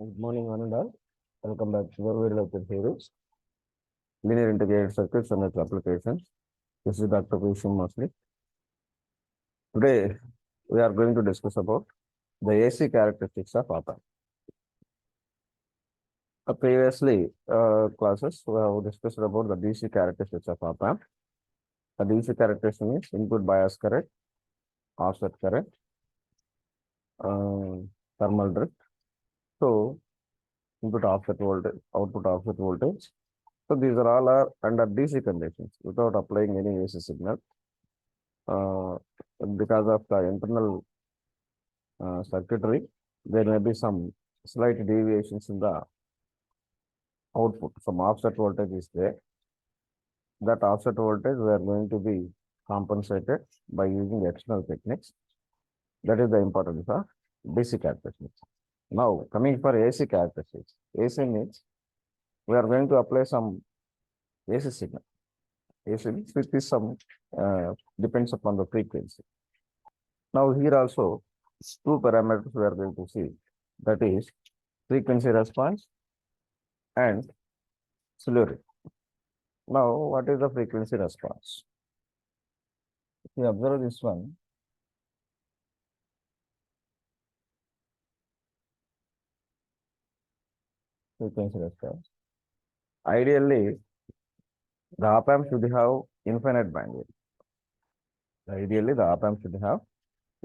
Good morning, one and all. Welcome back to the video lecture series, Linear Integrated Circuits and its Applications. This is Dr. Kushim mostly. Today, we are going to discuss about the AC characteristics of op-amp. Previously, classes, we have discussed about the DC characteristics of op-amp. The DC characteristic is input bias current, offset current, thermal drift. So, input offset voltage, output offset voltage. So these are all are under DC conditions without applying any AC signal. Because of the internal circuitry, there may be some slight deviations in the output. Some offset voltage is there. That offset voltage we are going to be compensated by using external techniques. That is the importance of DC characteristics. Now, coming for AC characteristics. AC means we are going to apply some AC signal. AC means with this some depends upon the frequency. Now here also two parameters we are going to see, that is frequency response and slew rate. Now what is the frequency response? If you observe this one, frequency response. Ideally, the op-amp should have infinite bandwidth. Ideally, the op-amp should have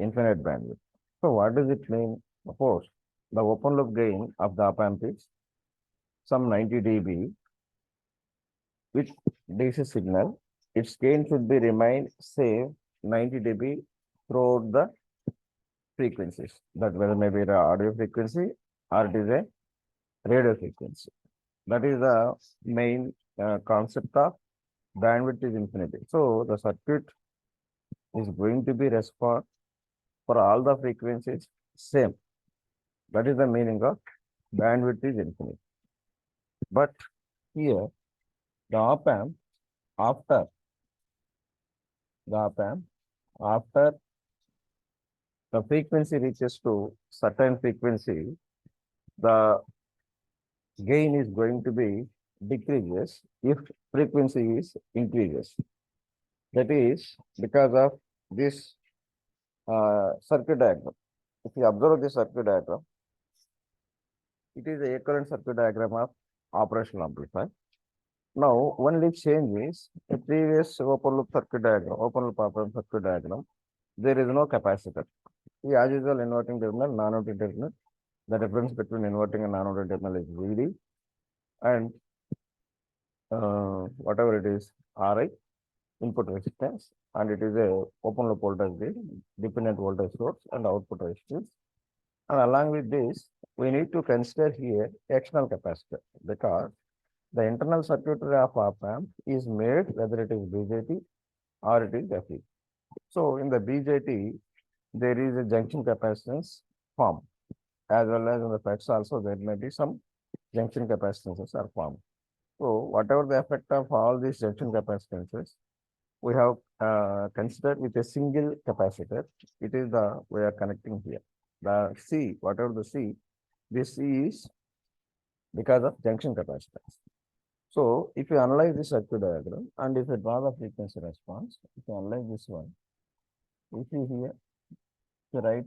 infinite bandwidth. So what does it mean? Suppose the open loop gain of the op-amp is some 90 dB with DC signal. Its gain should be remain same 90 dB throughout the frequencies. That whether maybe the audio frequency or it is a radio frequency. That is the main concept of bandwidth is infinity. So the circuit is going to be respond for all the frequencies same. That is the meaning of bandwidth is infinite. But here the op-amp after the frequency reaches to certain frequency, the gain is going to be decreases if frequency is increases. That is because of this circuit diagram. If you observe this circuit diagram, it is the equivalent circuit diagram of operational amplifier. Now, only change is the previous open loop circuit diagram, open loop op-amp circuit diagram, there is no capacitor. As usual, inverting terminal, non-inverting terminal. The difference between inverting and non-inverting terminal is VD, and whatever it is, RI, input resistance, and it is a open loop voltage gain, dependent voltage source, and output resistance. And along with this, we need to consider here external capacitor, because the internal circuitry of op-amp is made whether it is BJT or it is FE. So in the BJT, there is a junction capacitance formed, as well as in the FETs also there may be some junction capacitances are formed. So whatever the effect of all these junction capacitances, we have considered with a single capacitor. It is the we are connecting here. The C, whatever the C, this C is because of junction capacitance. So if you analyze this circuit diagram and if you draw the frequency response, if you analyze this one, you see here, you write,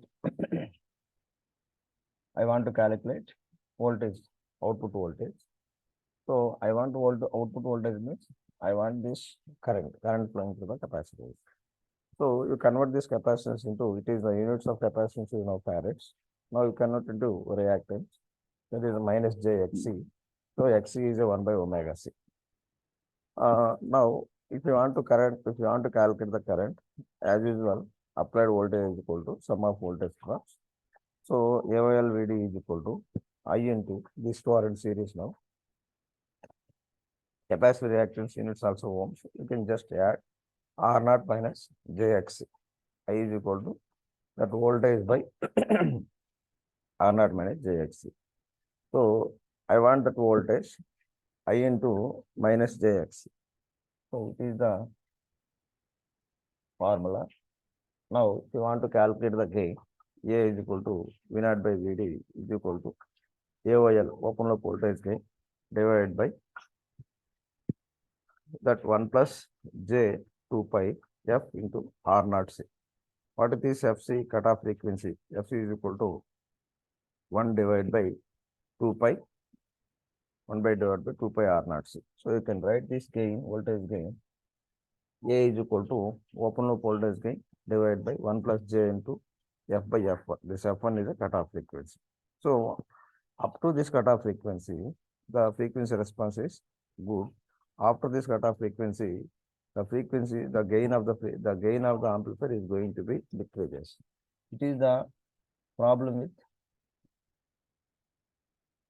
I want to calculate voltage, output voltage. So I want to output voltage means I want this current flowing through the capacitor. So you convert this capacitance into, it is the units of capacitance is now farads. Now you convert into reactance, that is minus JXC. So XC is a 1 by omega C. Now, if you want to calculate the current, as usual, applied voltage is equal to sum of voltage drops. So AOL VD is equal to I into these two are in series now. Capacitor reactance units also ohms. You can just add R0 minus JXC. I is equal to that voltage by R0 minus JXC. So I want that voltage I into minus JXC. So it is the formula. Now, if you want to calculate the gain, A is equal to V0 by VD is equal to AOL, open loop voltage gain, divided by that 1 plus J 2 pi F into R naught C. What is this FC cutoff frequency? FC is equal to 1 divided by 2 pi, 1 by divided by 2 pi R naught C. So you can write this gain, voltage gain, A is equal to open loop voltage gain divided by 1 plus J into F by F1. This F1 is a cutoff frequency. So up to this cutoff frequency, the frequency response is good. After this cutoff frequency, the gain of the amplifier is going to be decreases. It is the problem with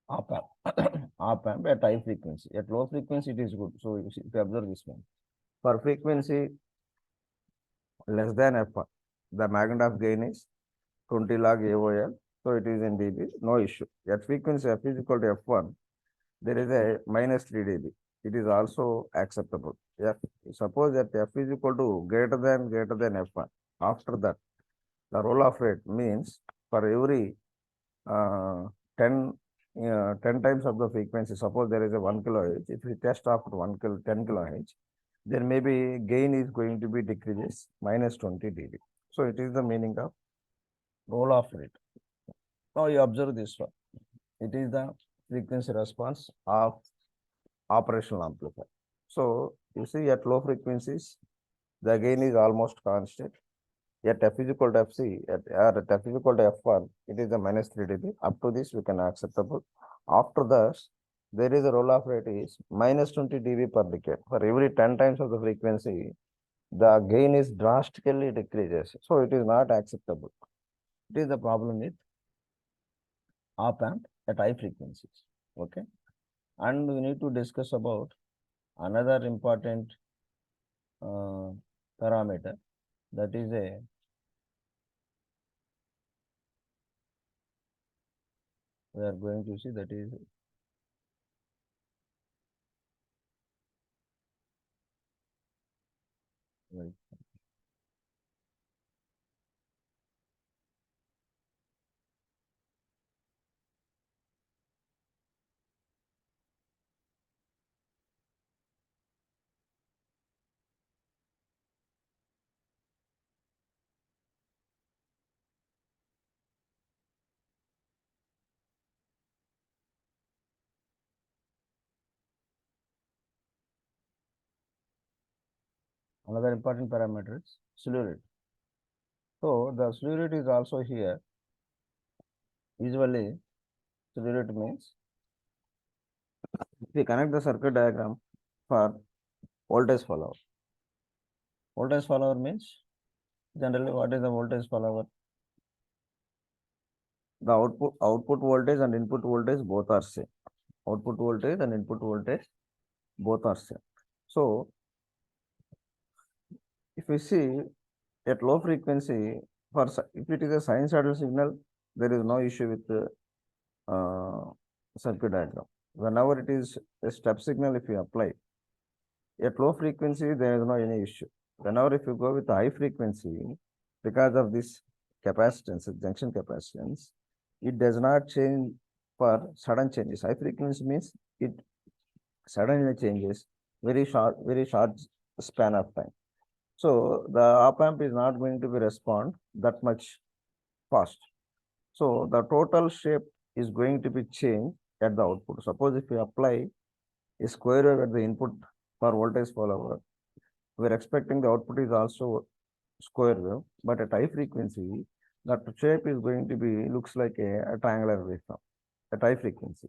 op amp. Op amp at high frequency. At low frequency, it is good. So if you observe this one. For frequency less than F1, the magnitude of gain is 20 log AOL. So it is in dB, no issue. At frequency F is equal to F1, there is a minus 3 dB. It is also acceptable. F, suppose that F is equal to greater than F1. After that, the roll-off rate means for every 10 times of the frequency, suppose there is a 1 kilohertz, if we test after 10 kilohertz, then maybe gain is going to be decreases minus 20 dB. So it is the meaning of roll-off rate. Now you observe this one. It is the frequency response of operational amplifier. So you see at low frequencies, the gain is almost constant. At F is equal to FC, at F is equal to F1, it is a minus 3 dB. Up to this, we can acceptable. After that, there is a roll-off rate is minus 20 dB per decade. For every 10 times of the frequency, the gain is drastically decreases. So it is not acceptable. It is the problem with op amp at high frequencies. Okay. And we need to discuss about another important parameter, that is we are going to see, that is right. Another important parameter is slew rate. So the slew rate is also here. Usually, slew rate means if we connect the circuit diagram for voltage follower. Voltage follower means generally what is the voltage follower? The output voltage and input voltage both are same. Output voltage and input voltage both are same. So if we see at low frequency, if it is a sinusoidal signal, there is no issue with the circuit diagram. Whenever it is a step signal, if you apply at low frequency, there is no any issue. Whenever if you go with high frequency, because of this capacitance, junction capacitance, it does not change for sudden changes. High frequency means it suddenly changes very short span of time. So the op amp is not going to be respond that much fast. So the total shape is going to be changed at the output. Suppose if you apply a square wave at the input for voltage follower, we are expecting the output is also square wave, but at high frequency, that shape is going to be looks like a triangular waveform at high frequency.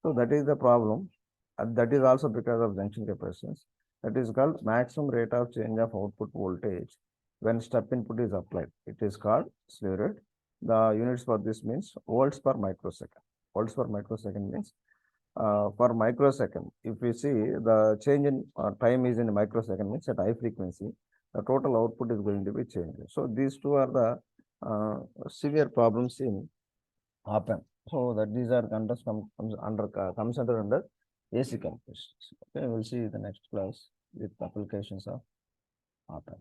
So that is the problem. And that is also because of junction capacitance. That is called maximum rate of change of output voltage when step input is applied. It is called slew rate. The units for this means volts per microsecond. Volts per microsecond means per microsecond. If we see the change in time is in microsecond means at high frequency, the total output is going to be changed. So these two are the severe problems in op amp. So that these are comes under AC calculations. Okay, we'll see the next class with applications of op amp.